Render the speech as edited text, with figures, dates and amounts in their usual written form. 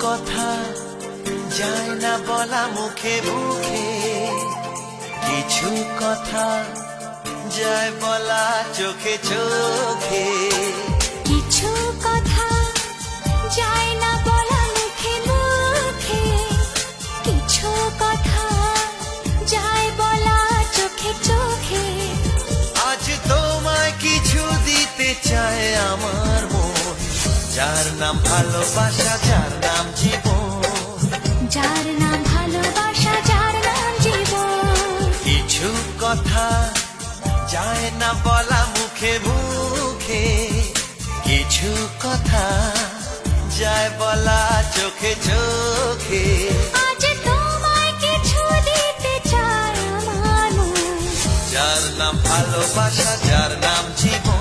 কথা যায় না বলা মুখে মুখে, কিছু কথা যায় বলা চোখে চোখে। কিছু কথা যায় না বলা মুখে মুখে, কিছু কথা যায় বলা চোখে চোখে। আজ তোমায় কিছু দিতে চায় আমার মন, যার নাম ভালোবাসা, যার নাম জীবন, যার নাম ভালোবাসা, যার নাম জীবন। কিছু কথা যায় না বলা মুখে মুখে, কিছু কথা যায় বলা চোখে চোখে। আজ তোমায় কিছু দিতে চায় আমার মন, যার নাম ভালোবাসা, যার নাম জীবন,